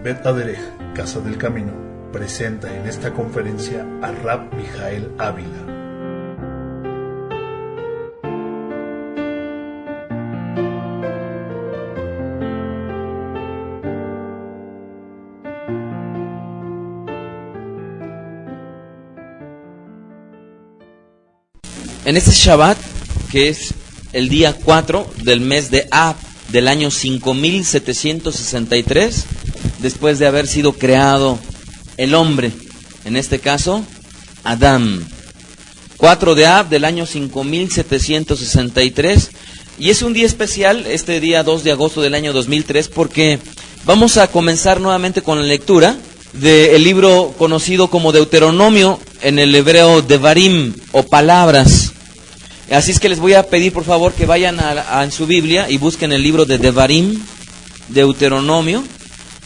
Bet Aderech, Casa del Camino, presenta en esta conferencia a Rab Mijael Ávila. En este Shabbat, que es el día 4 del mes de Ab, del año 5763, después de haber sido creado el hombre, en este caso, Adán. 4 de Ab del año 5763, y es un día especial, este día 2 de agosto del año 2003, porque vamos a comenzar nuevamente con la lectura del libro conocido como Deuteronomio, en el hebreo Devarim, o palabras. Así es que les voy a pedir por favor que vayan en su Biblia y busquen el libro de Devarim, Deuteronomio,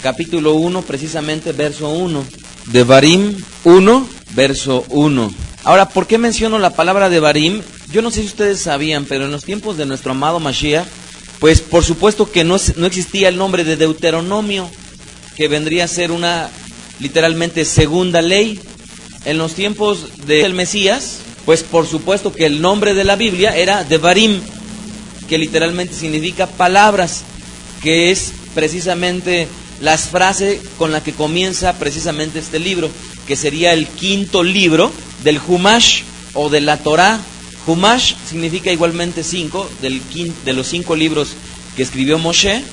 capítulo 1, precisamente verso 1. Devarim 1, verso 1. Ahora, ¿por qué menciono la palabra Devarim? Yo no sé si ustedes sabían, pero en los tiempos de nuestro amado Mashiach, pues por supuesto que no existía el nombre de Deuteronomio, que vendría a ser una, literalmente, segunda ley. En los tiempos del Mesías, pues por supuesto que el nombre de la Biblia era Devarim, que literalmente significa palabras, que es precisamente las frases con las que comienza precisamente este libro, que sería el quinto libro del Humash o de la Torah. Humash significa igualmente 5, de los 5 libros que escribió Moshe,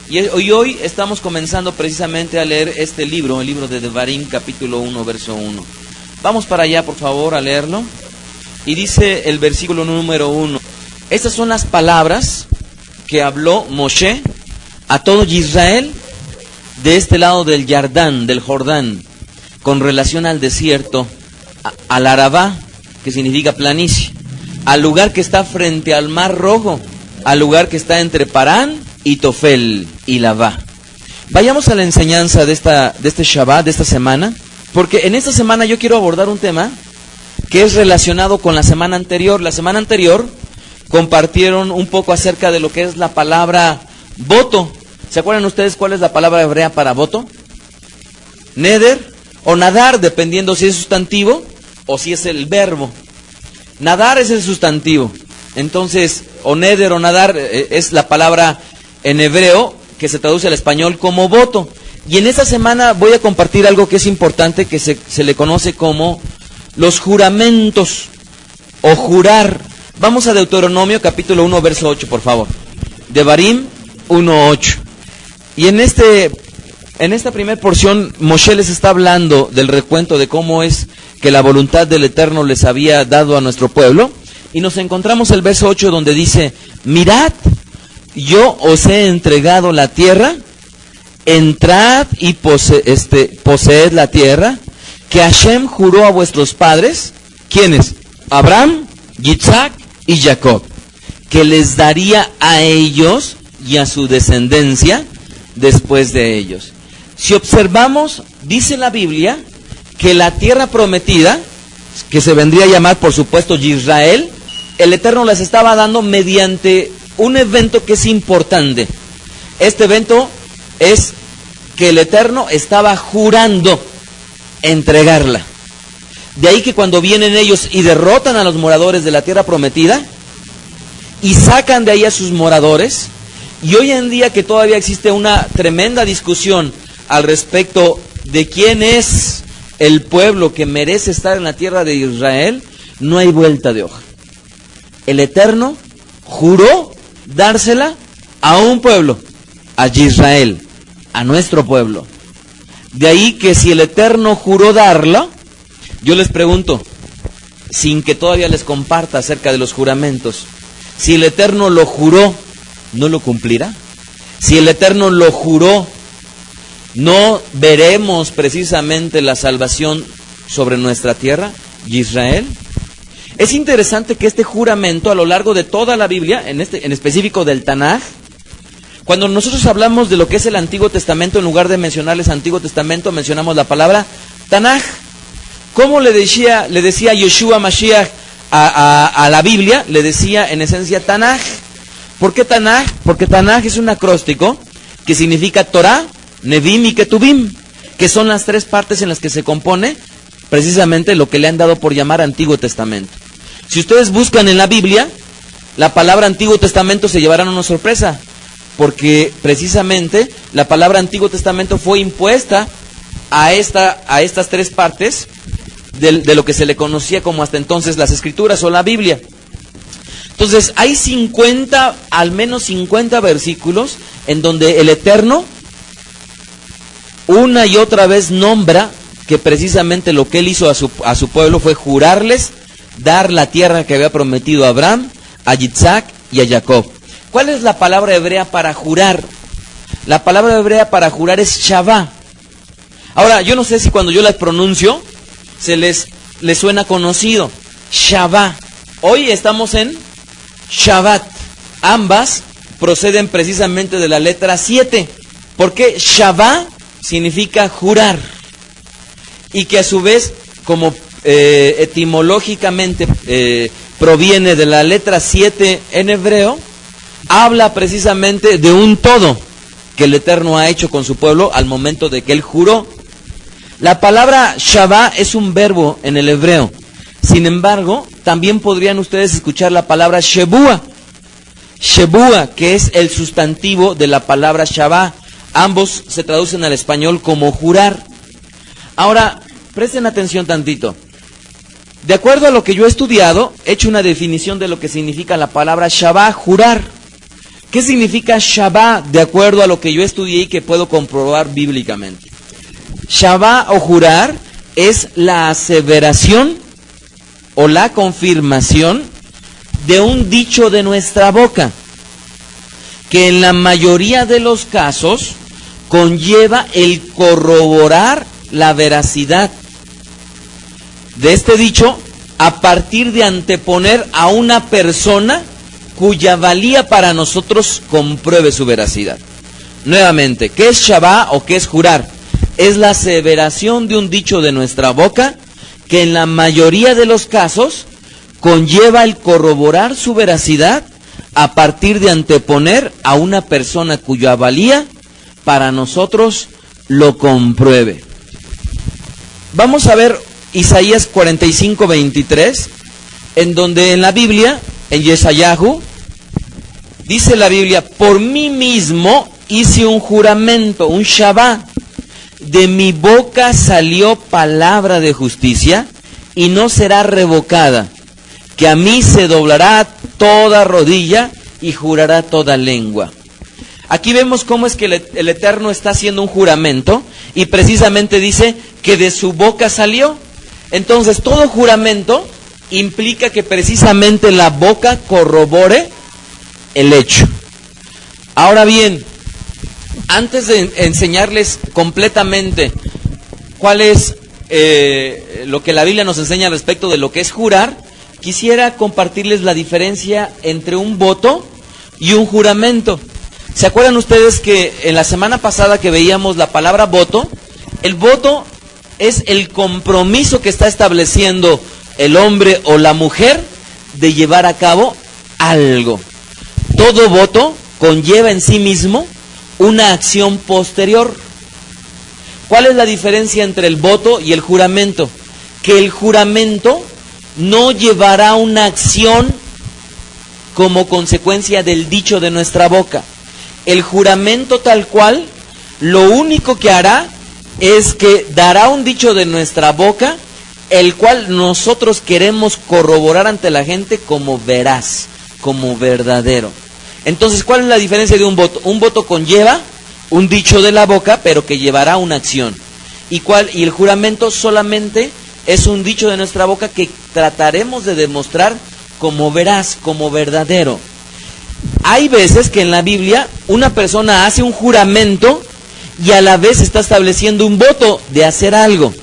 y hoy estamos comenzando precisamente a leer este libro, el libro de Devarim, capítulo 1, verso 1. Vamos para allá, por favor, a leerlo. Y dice el versículo número 1. Estas son las palabras que habló Moshe a todo Israel de este lado del Jordán, con relación al desierto, al Arabá, que significa planicie, al lugar que está frente al Mar Rojo, al lugar que está entre Parán y Tofel y Labá. Vayamos a la enseñanza de este Shabbat, de esta semana, porque en esta semana yo quiero abordar un tema que es relacionado con la semana anterior. La semana anterior compartieron un poco acerca de lo que es la palabra voto. ¿Se acuerdan ustedes cuál es la palabra hebrea para voto? Neder o nadar, dependiendo si es sustantivo o si es el verbo. Nadar es el sustantivo. Entonces, o neder o nadar es la palabra en hebreo que se traduce al español como voto. Y en esta semana voy a compartir algo que es importante, que se le conoce como los juramentos o jurar. Vamos a Deuteronomio capítulo 1 verso 8, por favor. Devarim 1:8. Y en esta primera porción Moshe les está hablando del recuento de cómo es que la voluntad del Eterno les había dado a nuestro pueblo, y nos encontramos el verso 8 donde dice: mirad, yo os he entregado la tierra, entrad y poseed la tierra que Hashem juró a vuestros padres. ¿Quiénes? Abraham, Yitzhak y Jacob, que les daría a ellos y a su descendencia después de ellos. Si observamos, dice la Biblia que la tierra prometida, que se vendría a llamar por supuesto Israel, el Eterno les estaba dando mediante un evento que es importante. Este evento es que el Eterno estaba jurando entregarla. De ahí que cuando vienen ellos y derrotan a los moradores de la tierra prometida y sacan de ahí a sus moradores, y hoy en día que todavía existe una tremenda discusión al respecto de quién es el pueblo que merece estar en la tierra de Israel, no hay vuelta de hoja. El Eterno juró dársela a un pueblo, a Israel, a nuestro pueblo. De ahí que si el Eterno juró darla, yo les pregunto, sin que todavía les comparta acerca de los juramentos, si el Eterno lo juró, ¿no lo cumplirá? Si el Eterno lo juró, ¿no veremos precisamente la salvación sobre nuestra tierra, Israel? Es interesante que este juramento a lo largo de toda la Biblia, en específico del Tanaj, cuando nosotros hablamos de lo que es el Antiguo Testamento, en lugar de mencionarles Antiguo Testamento, mencionamos la palabra Tanaj. ¿Cómo le decía Yeshua Mashiach a la Biblia? Le decía en esencia Tanaj. ¿Por qué Tanaj? Porque Tanaj es un acróstico que significa Torah, Nevim y Ketuvim, que son las tres partes en las que se compone precisamente lo que le han dado por llamar Antiguo Testamento. Si ustedes buscan en la Biblia, la palabra Antiguo Testamento se llevarán una sorpresa, porque precisamente la palabra Antiguo Testamento fue impuesta a estas tres partes de lo que se le conocía como hasta entonces las Escrituras o la Biblia. Entonces hay al menos 50 versículos en donde el Eterno una y otra vez nombra que precisamente lo que él hizo a su pueblo fue jurarles dar la tierra que había prometido a Abraham, a Yitzhak y a Jacob. ¿Cuál es la palabra hebrea para jurar? La palabra hebrea para jurar es Shavá. Ahora, yo no sé si cuando yo la pronuncio se les suena conocido. Shavá. Hoy estamos en Shabbat. Ambas proceden precisamente de la letra 7. Porque Shavá significa jurar. Y que a su vez, como etimológicamente proviene de la letra 7 en hebreo, habla precisamente de un todo que el Eterno ha hecho con su pueblo al momento de que él juró. La palabra Shavá es un verbo en el hebreo. Sin embargo, también podrían ustedes escuchar la palabra Shebúa. Shebúa, que es el sustantivo de la palabra Shavá. Ambos se traducen al español como jurar. Ahora, presten atención tantito. De acuerdo a lo que yo he estudiado, he hecho una definición de lo que significa la palabra Shavá, jurar. ¿Qué significa Shavá de acuerdo a lo que yo estudié y que puedo comprobar bíblicamente? Shavá o jurar es la aseveración o la confirmación de un dicho de nuestra boca, que en la mayoría de los casos conlleva el corroborar la veracidad de este dicho a partir de anteponer a una persona cuya valía para nosotros compruebe su veracidad. Nuevamente, ¿qué es Shavá o qué es jurar? Es la aseveración de un dicho de nuestra boca que en la mayoría de los casos conlleva el corroborar su veracidad a partir de anteponer a una persona cuya valía para nosotros lo compruebe. Vamos a ver Isaías 45:23, en donde en la Biblia, en Yesayahu, dice la Biblia: por mí mismo hice un juramento, un Shabá, de mi boca salió palabra de justicia y no será revocada, que a mí se doblará toda rodilla y jurará toda lengua. Aquí vemos cómo es que el Eterno está haciendo un juramento y precisamente dice que de su boca salió. Entonces todo juramento implica que precisamente la boca corrobore el hecho. Ahora bien, antes de enseñarles completamente cuál es lo que la Biblia nos enseña respecto de lo que es jurar, quisiera compartirles la diferencia entre un voto y un juramento. ¿Se acuerdan ustedes que en la semana pasada que veíamos la palabra voto? El voto es el compromiso que está estableciendo el hombre o la mujer de llevar a cabo algo. Todo voto conlleva en sí mismo una acción posterior. ¿Cuál es la diferencia entre el voto y el juramento? Que el juramento no llevará una acción como consecuencia del dicho de nuestra boca. El juramento tal cual, lo único que hará es que dará un dicho de nuestra boca, el cual nosotros queremos corroborar ante la gente como veraz, como verdadero. Entonces, ¿cuál es la diferencia de un voto? Un voto conlleva un dicho de la boca, pero que llevará una acción. Y el juramento solamente es un dicho de nuestra boca que trataremos de demostrar como veraz, como verdadero. Hay veces que en la Biblia una persona hace un juramento y a la vez está estableciendo un voto de hacer algo.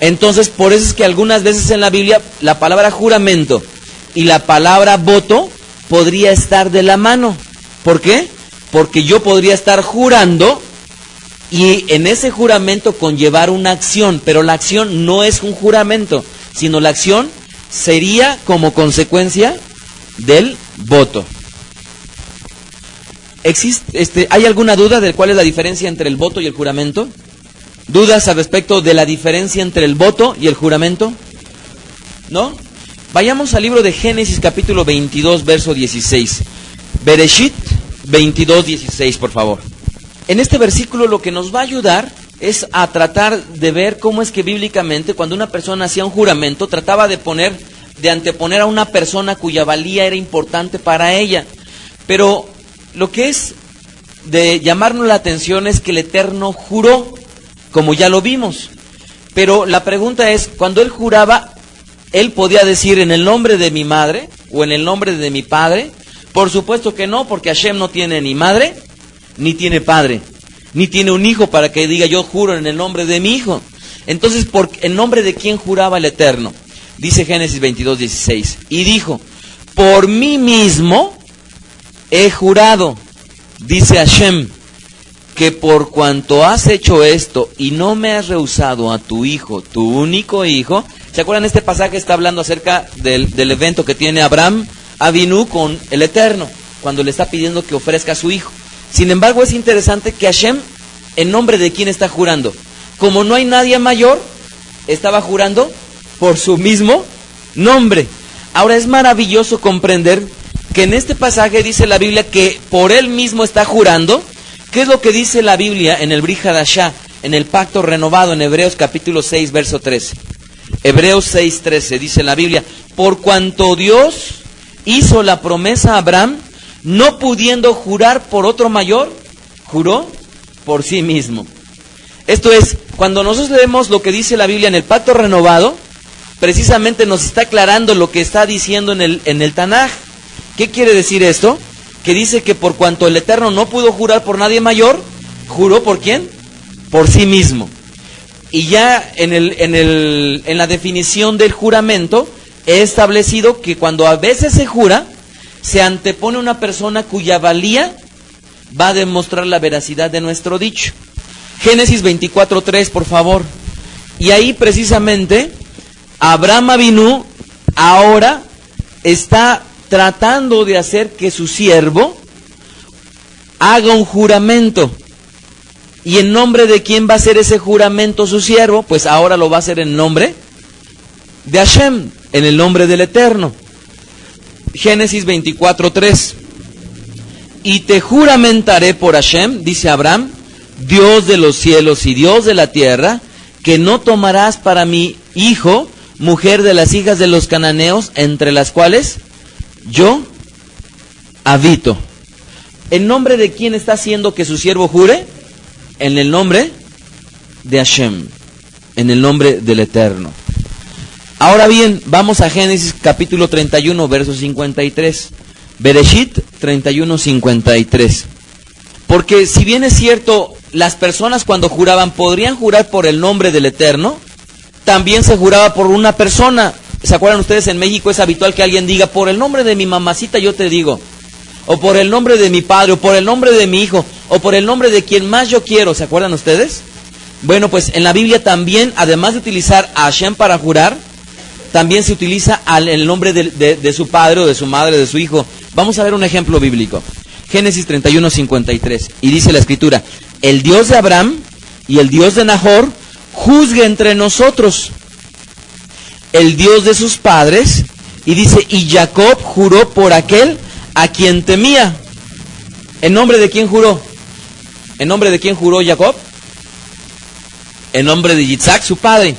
Entonces, por eso es que algunas veces en la Biblia la palabra juramento y la palabra voto podría estar de la mano. ¿Por qué? Porque yo podría estar jurando y en ese juramento conllevar una acción, pero la acción no es un juramento, sino la acción sería como consecuencia del voto. ¿Hay alguna duda de cuál es la diferencia entre el voto y el juramento? ¿Dudas al respecto de la diferencia entre el voto y el juramento? ¿No? Vayamos al libro de Génesis capítulo 22, verso 16. Bereshit 22, 16, por favor. En este versículo lo que nos va a ayudar es a tratar de ver cómo es que bíblicamente cuando una persona hacía un juramento trataba de anteponer a una persona cuya valía era importante para ella. Pero lo que es de llamarnos la atención es que el Eterno juró, como ya lo vimos. Pero la pregunta es, cuando él juraba, él podía decir en el nombre de mi madre o en el nombre de mi padre. Por supuesto que no, porque Hashem no tiene ni madre, ni tiene padre, ni tiene un hijo para que diga yo juro en el nombre de mi hijo. Entonces, ¿en nombre de quién juraba el Eterno? Dice Génesis 22, 16. Y dijo, por mí mismo he jurado, dice Hashem, que por cuanto has hecho esto y no me has rehusado a tu hijo, tu único hijo. ¿Se acuerdan? Este pasaje está hablando acerca del evento que tiene Abraham Avinu con el Eterno, cuando le está pidiendo que ofrezca a su hijo. Sin embargo, es interesante que Hashem, ¿en nombre de quién está jurando? Como no hay nadie mayor, estaba jurando por su mismo nombre. Ahora es maravilloso comprender que en este pasaje dice la Biblia que por él mismo está jurando. ¿Qué es lo que dice la Biblia en el Brit Hadashah, en el pacto renovado, en Hebreos capítulo 6, verso 13? Hebreos 6, 13, dice la Biblia, por cuanto Dios hizo la promesa a Abraham, no pudiendo jurar por otro mayor, juró por sí mismo. Esto es, cuando nosotros leemos lo que dice la Biblia en el pacto renovado, precisamente nos está aclarando lo que está diciendo en el Tanaj. ¿Qué quiere decir esto? Que dice que por cuanto el Eterno no pudo jurar por nadie mayor, ¿juró por quién? Por sí mismo. Y ya en la definición del juramento he establecido que cuando a veces se jura, se antepone una persona cuya valía va a demostrar la veracidad de nuestro dicho. Génesis 24:3, por favor. Y ahí precisamente Abraham Avinu ahora está tratando de hacer que su siervo haga un juramento. ¿Y en nombre de quién va a hacer ese juramento su siervo? Pues ahora lo va a hacer en nombre de Hashem, en el nombre del Eterno. Génesis 24:3. Y te juramentaré por Hashem, dice Abraham, Dios de los cielos y Dios de la tierra, que no tomarás para mi hijo mujer de las hijas de los cananeos, entre las cuales yo habito. ¿En nombre de quién está haciendo que su siervo jure? En el nombre de Hashem, en el nombre del Eterno. Ahora bien, vamos a Génesis capítulo 31, verso 53. Bereshit 31, 53. Porque si bien es cierto, las personas cuando juraban podrían jurar por el nombre del Eterno, también se juraba por una persona. ¿Se acuerdan ustedes? En México es habitual que alguien diga, por el nombre de mi mamacita yo te digo, o por el nombre de mi padre, o por el nombre de mi hijo, o por el nombre de quien más yo quiero. ¿Se acuerdan ustedes? Bueno, pues en la Biblia también, además de utilizar a Hashem para jurar, también se utiliza el nombre de su padre, o de su madre, de su hijo. Vamos a ver un ejemplo bíblico. Génesis 31, 53. Y dice la Escritura, el Dios de Abraham y el Dios de Nahor juzgue entre nosotros. El Dios de sus padres, y dice, y Jacob juró por aquel a quien temía. ¿En nombre de quién juró? ¿En nombre de quién juró Jacob? En nombre de Yitzhak, su padre.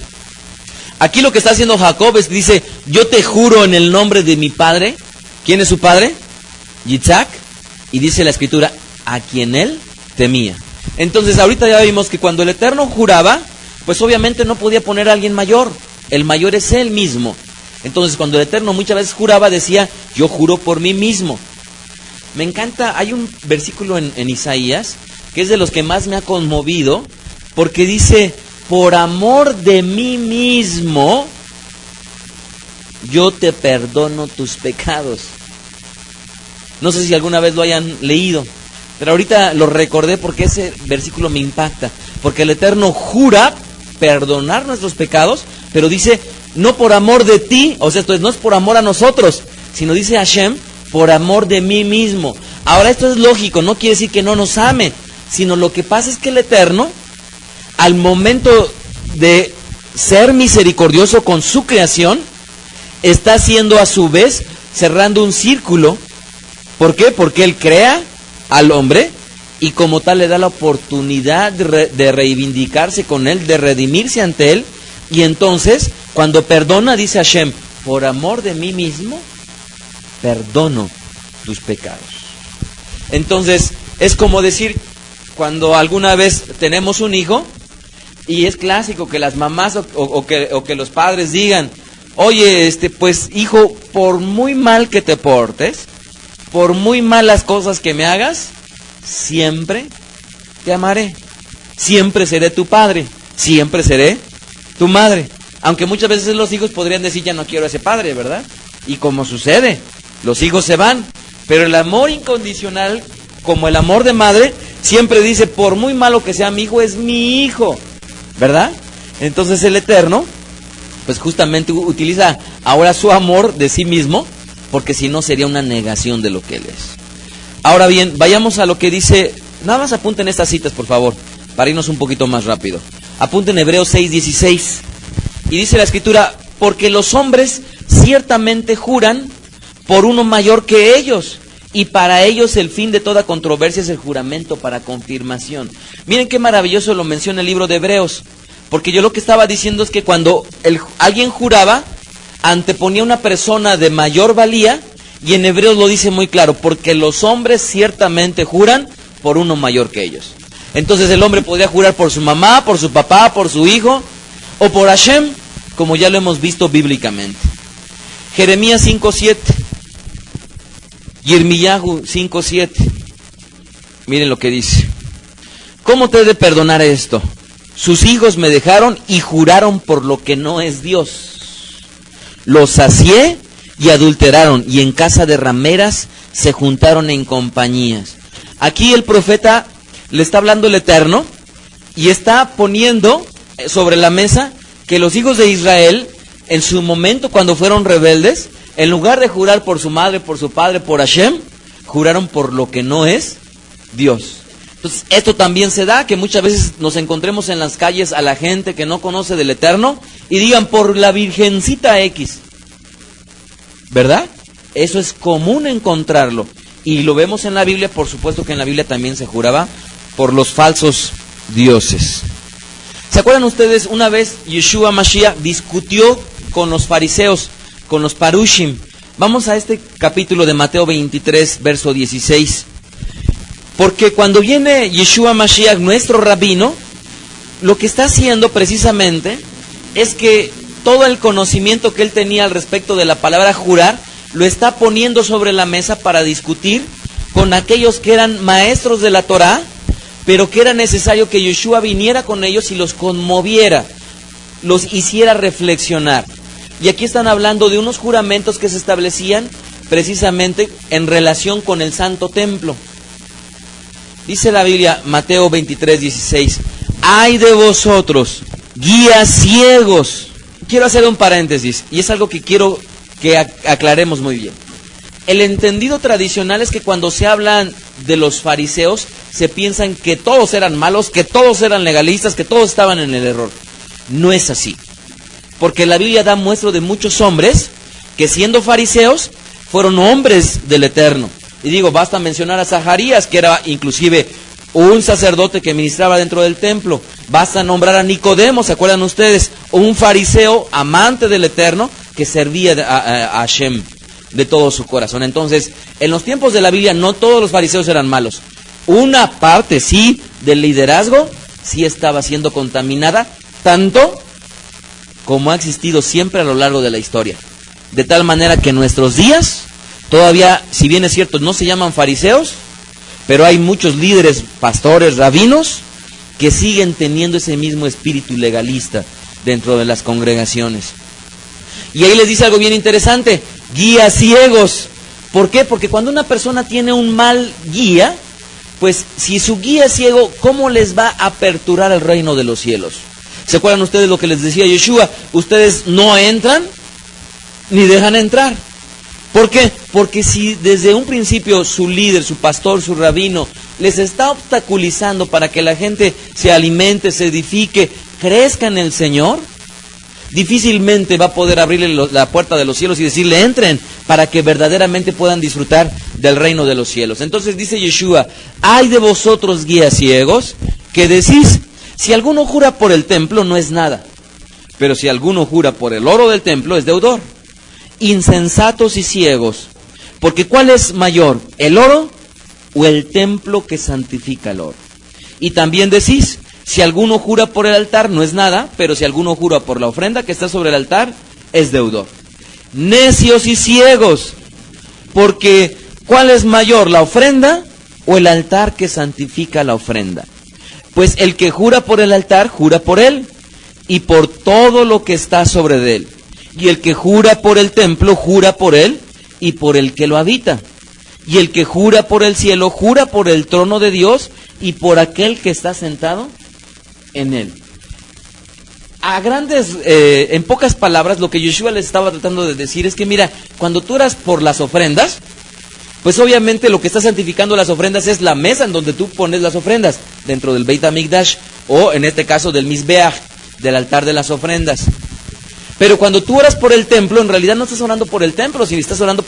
Aquí lo que está haciendo Jacob es, dice, yo te juro en el nombre de mi padre. ¿Quién es su padre? Yitzhak. Y dice la Escritura, a quien él temía. Entonces ahorita ya vimos que cuando el Eterno juraba, pues obviamente no podía poner a alguien mayor. El mayor es él mismo. Entonces cuando el Eterno muchas veces juraba, decía, yo juro por mí mismo. Me encanta, hay un versículo en Isaías, que es de los que más me ha conmovido, porque dice, por amor de mí mismo, yo te perdono tus pecados. No sé si alguna vez lo hayan leído, pero ahorita lo recordé porque ese versículo me impacta. Porque el Eterno jura perdonar nuestros pecados, pero dice, no por amor de ti, o sea, esto no es por amor a nosotros, sino dice Hashem, por amor de mí mismo. Ahora esto es lógico, no quiere decir que no nos ame, sino lo que pasa es que el Eterno, al momento de ser misericordioso con su creación, está haciendo a su vez, cerrando un círculo. ¿Por qué? Porque Él crea al hombre y como tal le da la oportunidad de reivindicarse con Él, de redimirse ante Él. Y entonces, cuando perdona, dice Hashem, por amor de mí mismo, perdono tus pecados. Entonces, es como decir, cuando alguna vez tenemos un hijo, y es clásico que las mamás o que los padres digan, oye, pues hijo, por muy mal que te portes, por muy malas cosas que me hagas, siempre te amaré, siempre seré tu padre, siempre seré tu madre. Aunque muchas veces los hijos podrían decir, ya no quiero a ese padre, ¿verdad? Y como sucede, los hijos se van, pero el amor incondicional, como el amor de madre, siempre dice, por muy malo que sea mi hijo, es mi hijo, ¿verdad? Entonces el Eterno, pues justamente utiliza ahora su amor de sí mismo, porque si no sería una negación de lo que Él es. Ahora bien, vayamos a lo que dice, nada más apunten estas citas por favor, para irnos un poquito más rápido. Apunten Hebreos 6:16, y dice la Escritura, porque los hombres ciertamente juran por uno mayor que ellos, y para ellos el fin de toda controversia es el juramento para confirmación. Miren qué maravilloso lo menciona el libro de Hebreos, porque yo lo que estaba diciendo es que cuando alguien juraba, anteponía una persona de mayor valía, y en Hebreos lo dice muy claro, porque los hombres ciertamente juran por uno mayor que ellos. Entonces el hombre podría jurar por su mamá, por su papá, por su hijo, o por Hashem, como ya lo hemos visto bíblicamente. Jeremías 5:7, Yirmiyahu 5:7, miren lo que dice. ¿Cómo te he de perdonar esto? Sus hijos me dejaron y juraron por lo que no es Dios. Los sacié y adulteraron, y en casa de rameras se juntaron en compañías. Aquí el profeta le está hablando el Eterno y está poniendo sobre la mesa que los hijos de Israel, en su momento cuando fueron rebeldes, en lugar de jurar por su madre, por su padre, por Hashem, juraron por lo que no es Dios. Entonces, esto también se da, que muchas veces nos encontremos en las calles a la gente que no conoce del Eterno y digan por la Virgencita X, ¿verdad? Eso es común encontrarlo. Y lo vemos en la Biblia, por supuesto que en la Biblia también se juraba por los falsos dioses. ¿Se acuerdan ustedes? Una vez Yeshua Mashiach discutió con los fariseos, con los parushim. Vamos a este capítulo de Mateo 23, verso 16. Porque cuando viene Yeshua Mashiach, nuestro rabino, lo que está haciendo precisamente es que todo el conocimiento que él tenía al respecto de la palabra jurar, lo está poniendo sobre la mesa para discutir con aquellos que eran maestros de la Torá, pero que era necesario que Yeshua viniera con ellos y los conmoviera, los hiciera reflexionar. Y aquí están hablando de unos juramentos que se establecían precisamente en relación con el Santo Templo. Dice la Biblia, Mateo 23, 16, ¡ay de vosotros, guías ciegos! Quiero hacer un paréntesis, y es algo que quiero que aclaremos muy bien. El entendido tradicional es que cuando se hablan de los fariseos, se piensan que todos eran malos, que todos eran legalistas, que todos estaban en el error. No es así. Porque la Biblia da muestra de muchos hombres que siendo fariseos, fueron hombres del Eterno. Y digo, basta mencionar a Zacarías, que era inclusive un sacerdote que ministraba dentro del templo. Basta nombrar a Nicodemo, ¿se acuerdan ustedes? Un fariseo amante del Eterno que servía a Hashem de todo su corazón. Entonces, en los tiempos de la Biblia no todos los fariseos eran malos. Una parte, sí, del liderazgo, sí estaba siendo contaminada, tanto como ha existido siempre a lo largo de la historia. De tal manera que en nuestros días, todavía, si bien es cierto, no se llaman fariseos, pero hay muchos líderes, pastores, rabinos, que siguen teniendo ese mismo espíritu legalista dentro de las congregaciones. Y ahí les dice algo bien interesante, guías ciegos. ¿Por qué? Porque cuando una persona tiene un mal guía, pues si su guía es ciego, ¿cómo les va a aperturar el reino de los cielos? ¿Se acuerdan ustedes lo que les decía Yeshua? Ustedes no entran ni dejan entrar. ¿Por qué? Porque si desde un principio su líder, su pastor, su rabino, les está obstaculizando para que la gente se alimente, se edifique, crezca en el Señor, difícilmente va a poder abrirle la puerta de los cielos y decirle, entren, para que verdaderamente puedan disfrutar del reino de los cielos. Entonces dice Yeshua, ay de vosotros guías ciegos, que decís, si alguno jura por el templo no es nada, pero si alguno jura por el oro del templo es deudor. Insensatos y ciegos, porque ¿cuál es mayor, el oro o el templo que santifica el oro? Y también decís, si alguno jura por el altar no es nada, pero si alguno jura por la ofrenda que está sobre el altar es deudor. Necios y ciegos, porque ¿cuál es mayor, la ofrenda o el altar que santifica la ofrenda? Pues el que jura por el altar, jura por él y por todo lo que está sobre él. Y el que jura por el templo, jura por él y por el que lo habita. Y el que jura por el cielo, jura por el trono de Dios y por aquel que está sentado en él. A grandes, en pocas palabras, lo que Yeshua les estaba tratando de decir es que mira, cuando tú oras por las ofrendas, pues obviamente lo que está santificando las ofrendas es la mesa en donde tú pones las ofrendas, dentro del Beit HaMikdash, o en este caso del Mizbeach, del altar de las ofrendas. Pero cuando tú oras por el templo, en realidad no estás orando por el templo, sino estás orando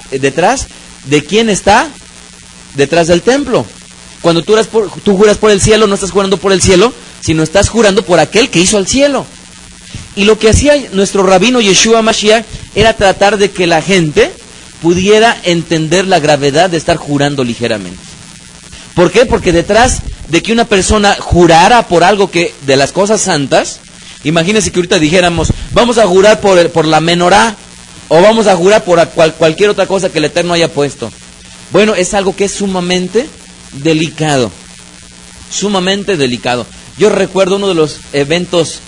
detrás de quién está detrás del templo. Cuando tú juras por el cielo, no estás jurando por el cielo, sino estás jurando por aquel que hizo el cielo. Y lo que hacía nuestro rabino Yeshua Mashiach era tratar de que la gente pudiera entender la gravedad de estar jurando ligeramente. ¿Por qué? Porque detrás de que una persona jurara por algo que de las cosas santas, imagínense que ahorita dijéramos, vamos a jurar por la menorá, o vamos a jurar por cualquier otra cosa que el Eterno haya puesto. Bueno, es algo que es sumamente delicado, sumamente delicado. Yo recuerdo uno de los eventos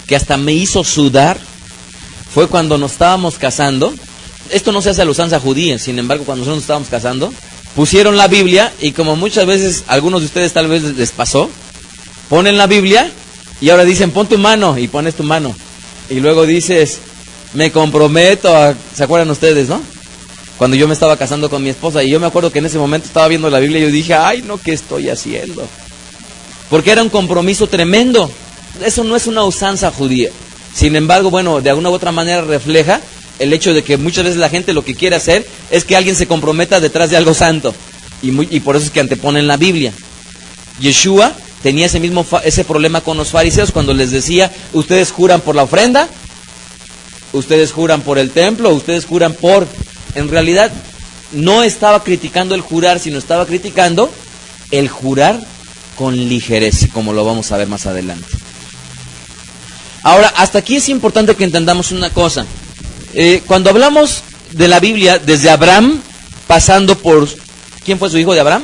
que hasta me hizo sudar, fue cuando nos estábamos casando. Esto no se hace a la usanza judía, sin embargo, cuando nosotros nos estábamos casando, pusieron la Biblia, y como muchas veces, algunos de ustedes tal vez les pasó, ponen la Biblia, y ahora dicen, pon tu mano, y pones tu mano. Y luego dices, me comprometo a... ¿Se acuerdan ustedes, no? Cuando yo me estaba casando con mi esposa, y yo me acuerdo que en ese momento estaba viendo la Biblia, y yo dije, ay, no, ¿qué estoy haciendo? Porque era un compromiso tremendo. Eso no es una usanza judía. Sin embargo, bueno, de alguna u otra manera refleja el hecho de que muchas veces la gente lo que quiere hacer es que alguien se comprometa detrás de algo santo. Y por eso es que anteponen la Biblia. Yeshua tenía ese problema con los fariseos cuando les decía, ustedes juran por la ofrenda, ustedes juran por el templo, ustedes juran por... En realidad no estaba criticando el jurar, sino estaba criticando el jurar con ligereza, como lo vamos a ver más adelante. Ahora, hasta aquí es importante que entendamos una cosa. Cuando hablamos de la Biblia, desde Abraham, pasando por... ¿Quién fue su hijo de Abraham?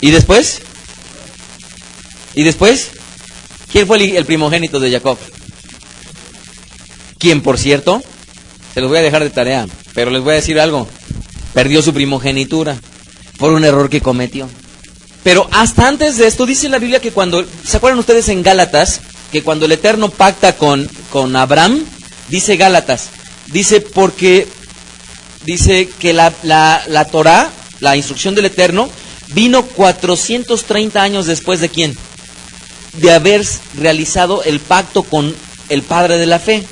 ¿Y después? ¿Y después? ¿Quién fue el primogénito de Jacob? ¿Quién, por cierto? Se los voy a dejar de tarea, pero les voy a decir algo. Perdió su primogenitura por un error que cometió. Pero hasta antes de esto, dice la Biblia que cuando... ¿Se acuerdan ustedes en Gálatas? Que cuando el Eterno pacta con Abraham, dice Gálatas, dice porque... Dice que la Torá, la instrucción del Eterno, vino 430 años después de ¿quién? De haber realizado el pacto con el Padre de la fe.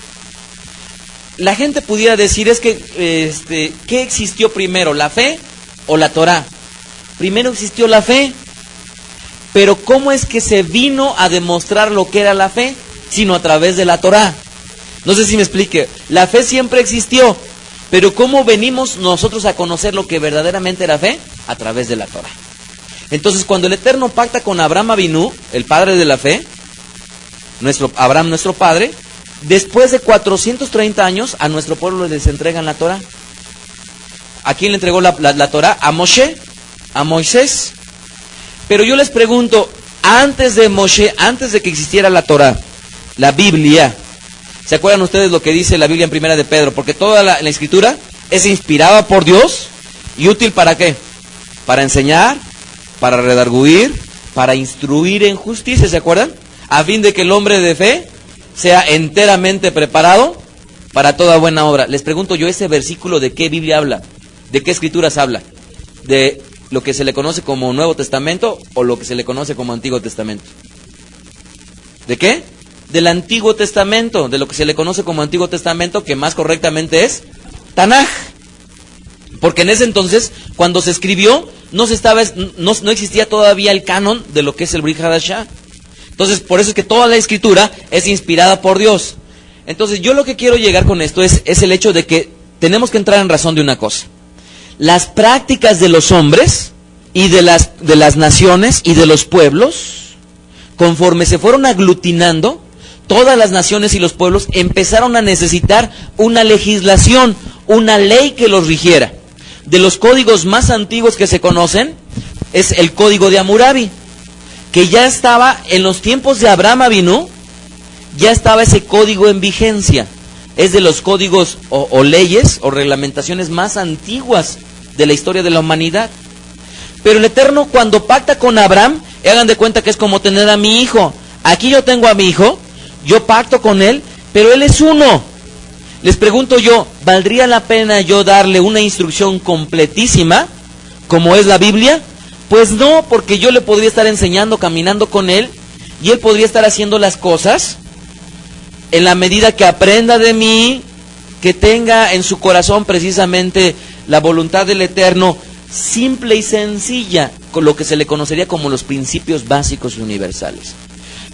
La gente pudiera decir, es que, ¿qué existió primero, la fe o la Torá? Primero existió la fe, pero ¿cómo es que se vino a demostrar lo que era la fe? Sino a través de la Torá. No sé si me explique, la fe siempre existió, pero ¿cómo venimos nosotros a conocer lo que verdaderamente era fe? A través de la Torá. Entonces, cuando el Eterno pacta con Abraham Avinu, el padre de la fe, Abraham nuestro padre, después de 430 años, a nuestro pueblo les entregan la Torá. ¿A quién le entregó la Torá? A Moshe, a Moisés. Pero yo les pregunto, antes de Moshe, antes de que existiera la Torá, la Biblia, ¿se acuerdan ustedes lo que dice la Biblia en Primera de Pedro? Porque toda la Escritura es inspirada por Dios y útil ¿para qué? Para enseñar, para redarguir, para instruir en justicia, ¿se acuerdan? A fin de que el hombre de fe sea enteramente preparado para toda buena obra. Les pregunto yo, ¿ese versículo de qué Biblia habla? ¿De qué escrituras habla? ¿De lo que se le conoce como Nuevo Testamento o lo que se le conoce como Antiguo Testamento? ¿De qué? Del Antiguo Testamento, de lo que se le conoce como Antiguo Testamento, que más correctamente es Tanaj. Porque en ese entonces, cuando se escribió, no existía todavía el canon de lo que es el Brit Hadashah. Entonces, por eso es que toda la escritura es inspirada por Dios. Entonces, yo lo que quiero llegar con esto es el hecho de que tenemos que entrar en razón de una cosa. Las prácticas de los hombres y de las naciones y de los pueblos, conforme se fueron aglutinando, todas las naciones y los pueblos empezaron a necesitar una legislación, una ley que los rigiera. De los códigos más antiguos que se conocen es el Código de Hammurabi, que ya estaba en los tiempos de Abraham Avinu, ya estaba ese código en vigencia. Es de los códigos o leyes o reglamentaciones más antiguas de la historia de la humanidad. Pero el Eterno, cuando pacta con Abraham, hagan de cuenta que es como tener a mi hijo. Aquí yo tengo a mi hijo, yo pacto con él, pero él es uno. Les pregunto yo, ¿valdría la pena yo darle una instrucción completísima, como es la Biblia? Pues no, porque yo le podría estar enseñando, caminando con él, y él podría estar haciendo las cosas en la medida que aprenda de mí, que tenga en su corazón precisamente la voluntad del Eterno, simple y sencilla, con lo que se le conocería como los principios básicos universales.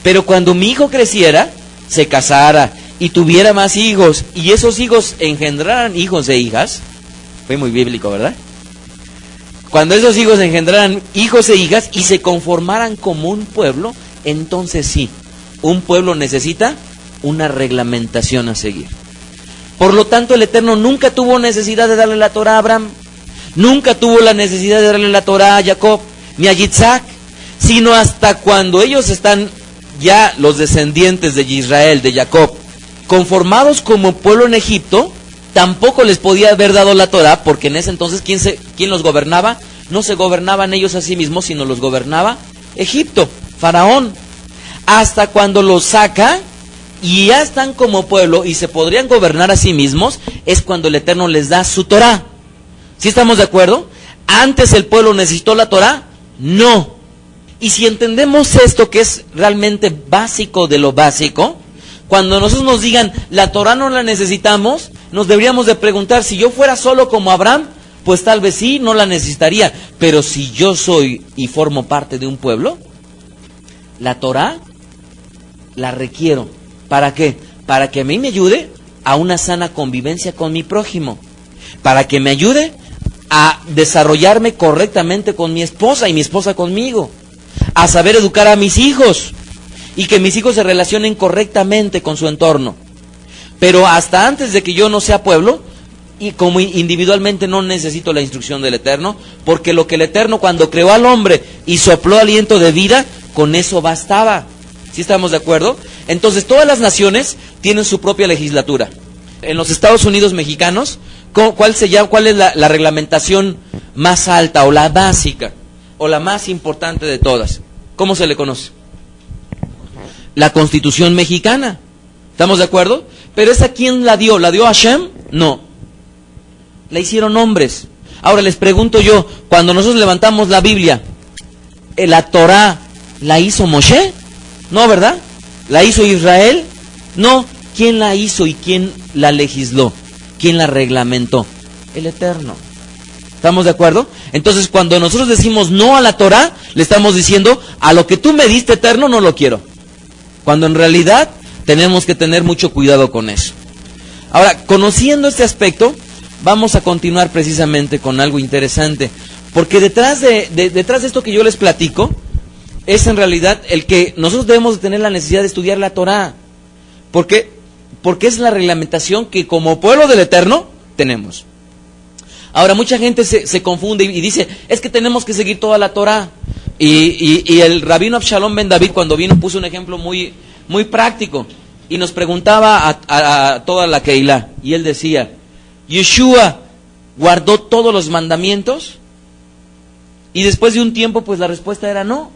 Pero cuando mi hijo creciera, se casara y tuviera más hijos, y esos hijos engendraran hijos e hijas, fue muy bíblico, ¿verdad? Cuando esos hijos engendraran hijos e hijas y se conformaran como un pueblo, entonces sí, un pueblo necesita una reglamentación a seguir. Por lo tanto, el Eterno nunca tuvo necesidad de darle la Torah a Abraham, nunca tuvo la necesidad de darle la Torah a Jacob, ni a Yitzhak, sino hasta cuando ellos están ya los descendientes de Israel, de Jacob, conformados como pueblo en Egipto, tampoco les podía haber dado la Torah, porque en ese entonces, ¿quién los gobernaba? No se gobernaban ellos a sí mismos, sino los gobernaba Egipto, Faraón. Hasta cuando los saca y ya están como pueblo y se podrían gobernar a sí mismos, es cuando el Eterno les da su Torah. ¿Sí estamos de acuerdo? ¿Antes el pueblo necesitó la Torah? No. Y si entendemos esto, que es realmente básico de lo básico, cuando nosotros nos digan, la Torah no la necesitamos, nos deberíamos de preguntar, si yo fuera solo como Abraham, pues tal vez sí, no la necesitaría. Pero si yo soy y formo parte de un pueblo, la Torah la requiero. ¿Para qué? Para que a mí me ayude a una sana convivencia con mi prójimo. Para que me ayude a desarrollarme correctamente con mi esposa y mi esposa conmigo. A saber educar a mis hijos. Y que mis hijos se relacionen correctamente con su entorno. Pero hasta antes de que yo no sea pueblo, y como individualmente no necesito la instrucción del Eterno, porque lo que el Eterno cuando creó al hombre y sopló aliento de vida, con eso bastaba. ¿Sí estamos de acuerdo? Entonces todas las naciones tienen su propia legislatura. En los Estados Unidos mexicanos, ¿cuál es la reglamentación más alta o la básica o la más importante de todas? ¿Cómo se le conoce? La Constitución mexicana. ¿Estamos de acuerdo? Pero ¿esa quién la dio? ¿La dio Hashem? No. La hicieron hombres. Ahora les pregunto yo, cuando nosotros levantamos la Biblia, ¿la Torah la hizo Moshe? No, ¿verdad? ¿La hizo Israel? No. ¿Quién la hizo y quién la legisló? ¿Quién la reglamentó? El Eterno. ¿Estamos de acuerdo? Entonces, cuando nosotros decimos no a la Torah, le estamos diciendo, a lo que tú me diste, Eterno, no lo quiero. Cuando en realidad tenemos que tener mucho cuidado con eso. Ahora, conociendo este aspecto, vamos a continuar precisamente con algo interesante. Porque detrás de esto que yo les platico, es en realidad el que nosotros debemos de tener la necesidad de estudiar la Torah. ¿Por qué? Porque es la reglamentación que como pueblo del Eterno tenemos. Ahora, mucha gente se confunde y dice, es que tenemos que seguir toda la Torah. Y el rabino Absalom ben David, cuando vino, puso un ejemplo muy, muy práctico. Y nos preguntaba a toda la Keilah. Y él decía, ¿Yeshua guardó todos los mandamientos? Y después de un tiempo, pues la respuesta era no.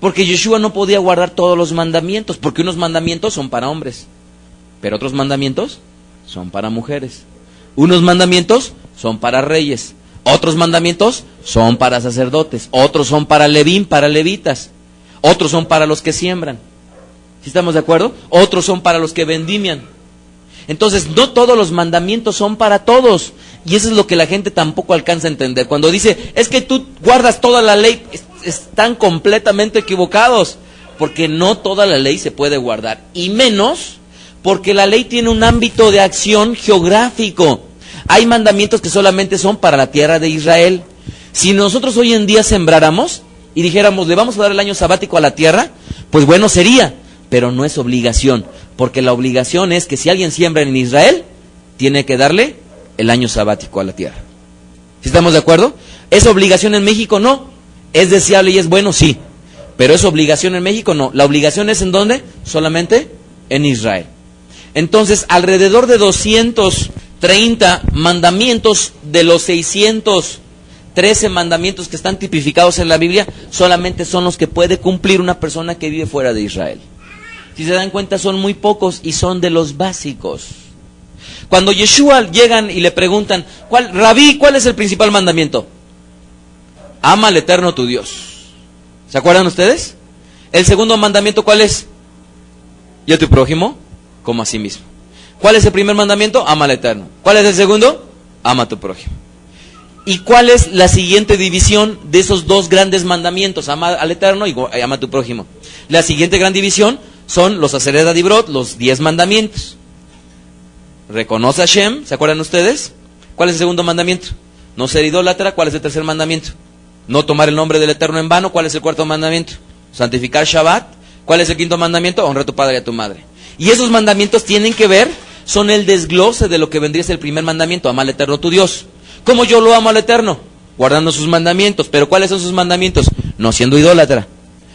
Porque Yeshua no podía guardar todos los mandamientos. Porque unos mandamientos son para hombres. Pero otros mandamientos son para mujeres. Unos mandamientos son para reyes. Otros mandamientos son para sacerdotes. Otros son para levín, para levitas. Otros son para los que siembran. ¿Sí estamos de acuerdo? Otros son para los que vendimian. Entonces, no todos los mandamientos son para todos. Y eso es lo que la gente tampoco alcanza a entender. Cuando dice, es que tú guardas toda la ley, están completamente equivocados. Porque no toda la ley se puede guardar. Y menos porque la ley tiene un ámbito de acción geográfico. Hay mandamientos que solamente son para la tierra de Israel. Si nosotros hoy en día sembráramos y dijéramos, le vamos a dar el año sabático a la tierra, pues bueno sería, pero no es obligación, porque la obligación es que si alguien siembra en Israel, tiene que darle el año sabático a la tierra. ¿Sí estamos de acuerdo? ¿Es obligación en México? No. ¿Es deseable y es bueno? Sí. Pero ¿es obligación en México? No. La obligación es ¿en dónde? Solamente en Israel. Entonces, alrededor de 230 mandamientos de los 613 mandamientos que están tipificados en la Biblia, solamente son los que puede cumplir una persona que vive fuera de Israel. Si se dan cuenta, son muy pocos y son de los básicos. Cuando Yeshua llegan y le preguntan, Rabí, ¿cuál es el principal mandamiento? Ama al Eterno tu Dios. ¿Se acuerdan ustedes? El segundo mandamiento, ¿cuál es? Y a tu prójimo como a sí mismo. ¿Cuál es el primer mandamiento? Ama al Eterno. ¿Cuál es el segundo? Ama a tu prójimo. ¿Y cuál es la siguiente división de esos dos grandes mandamientos? Ama al Eterno y ama a tu prójimo. La siguiente gran división son los Aseret Dibrot, los 10 mandamientos. Reconoce a Hashem, ¿se acuerdan ustedes? ¿Cuál es el segundo mandamiento? No ser idólatra. ¿Cuál es el tercer mandamiento? No tomar el nombre del Eterno en vano. ¿Cuál es el cuarto mandamiento? Santificar Shabbat. ¿Cuál es el quinto mandamiento? Honra a tu padre y a tu madre. Y esos mandamientos tienen que ver, son el desglose de lo que vendría a ser el primer mandamiento, ama al Eterno tu Dios. ¿Cómo yo lo amo al Eterno? Guardando sus mandamientos. ¿Pero cuáles son sus mandamientos? No siendo idólatra,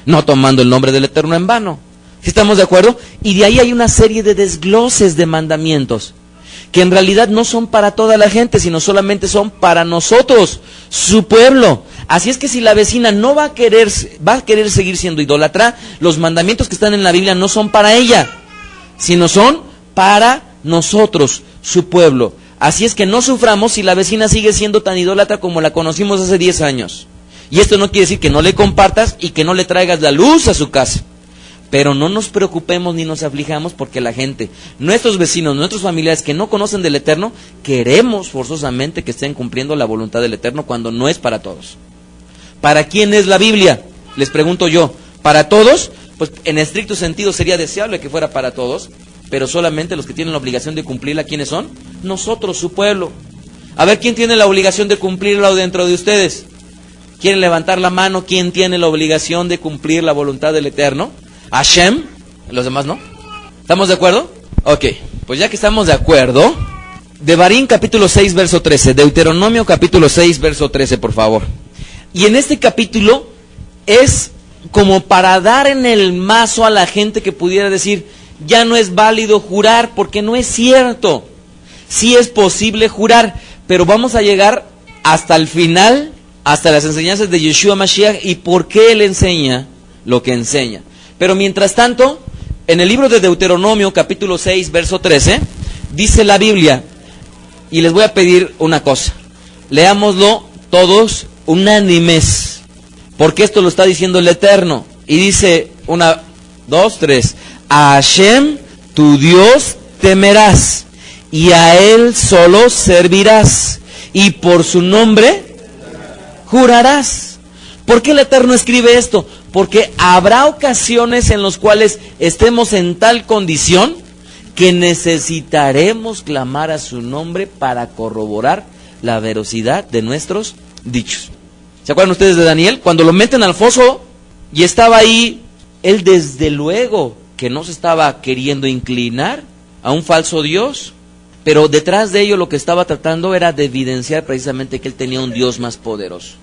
no tomando el nombre del Eterno en vano. ¿Sí estamos de acuerdo? Y de ahí hay una serie de desgloses de mandamientos que en realidad no son para toda la gente, sino solamente son para nosotros, su pueblo. Así es que si la vecina no va a querer seguir siendo idólatra, los mandamientos que están en la Biblia no son para ella, sino son para nosotros, su pueblo. Así es que no suframos si la vecina sigue siendo tan idólatra como la conocimos hace 10 años. Y esto no quiere decir que no le compartas y que no le traigas la luz a su casa. Pero no nos preocupemos ni nos aflijamos porque la gente, nuestros vecinos, nuestros familiares que no conocen del Eterno, queremos forzosamente que estén cumpliendo la voluntad del Eterno cuando no es para todos. ¿Para quién es la Biblia? Les pregunto yo. ¿Para todos? Pues en estricto sentido sería deseable que fuera para todos, pero solamente los que tienen la obligación de cumplirla, ¿quiénes son? Nosotros, su pueblo. A ver, ¿quién tiene la obligación de cumplirla dentro de ustedes? ¿Quieren levantar la mano? ¿Quién tiene la obligación de cumplir la voluntad del Eterno? Hashem, los demás no. ¿Estamos de acuerdo? Ok, pues ya que estamos de acuerdo, Devarim capítulo 6 verso 13, Deuteronomio capítulo 6 verso 13, por favor. Y en este capítulo es como para dar en el mazo a la gente que pudiera decir, ya no es válido jurar, porque no es cierto. Sí es posible jurar, pero vamos a llegar hasta el final, hasta las enseñanzas de Yeshua Mashiach y por qué él enseña lo que enseña. Pero mientras tanto, en el libro de Deuteronomio, capítulo 6, verso 13, dice la Biblia, y les voy a pedir una cosa, leámoslo todos unánimes, porque esto lo está diciendo el Eterno, y dice, 1, 2, 3, a Hashem, tu Dios, temerás, y a Él solo servirás, y por su nombre jurarás. ¿Por qué el Eterno escribe esto? Porque habrá ocasiones en las cuales estemos en tal condición que necesitaremos clamar a su nombre para corroborar la veracidad de nuestros dichos. ¿Se acuerdan ustedes de Daniel? Cuando lo meten al foso y estaba ahí, él desde luego que no se estaba queriendo inclinar a un falso Dios, pero detrás de ello lo que estaba tratando era de evidenciar precisamente que él tenía un Dios más poderoso.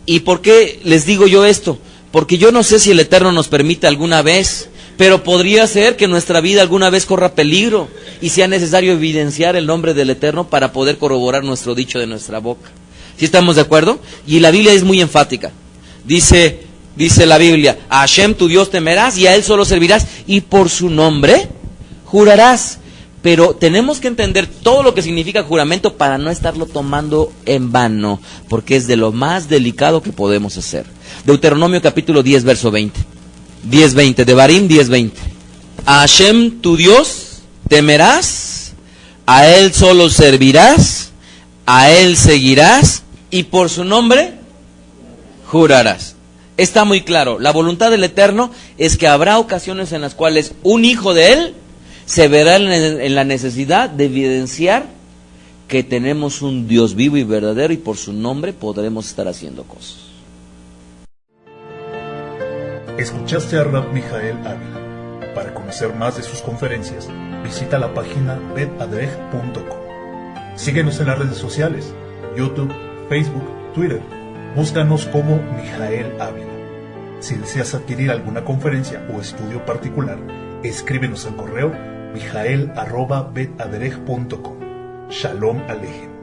¿Y por qué les digo yo esto? Porque yo no sé si el Eterno nos permite alguna vez, pero podría ser que nuestra vida alguna vez corra peligro y sea necesario evidenciar el nombre del Eterno para poder corroborar nuestro dicho de nuestra boca. ¿Sí estamos de acuerdo? Y la Biblia es muy enfática. Dice la Biblia, a Hashem tu Dios temerás y a Él solo servirás y por su nombre jurarás. Pero tenemos que entender todo lo que significa juramento para no estarlo tomando en vano, porque es de lo más delicado que podemos hacer. Deuteronomio capítulo 10, verso 20. 10:20, Devarim 10:20. A Hashem tu Dios temerás, a Él solo servirás, a Él seguirás y por su nombre jurarás. Está muy claro, la voluntad del Eterno es que habrá ocasiones en las cuales un hijo de Él se verá en la necesidad de evidenciar que tenemos un Dios vivo y verdadero y por su nombre podremos estar haciendo cosas. Escuchaste a Rab Mijael Ávila. Para conocer más de sus conferencias, visita la página betadrej.com. Síguenos en las redes sociales, YouTube, Facebook, Twitter. Búscanos como Mijael Ávila. Si deseas adquirir alguna conferencia o estudio particular, escríbenos al correo mijael@betadrej.com. Shalom Alejem.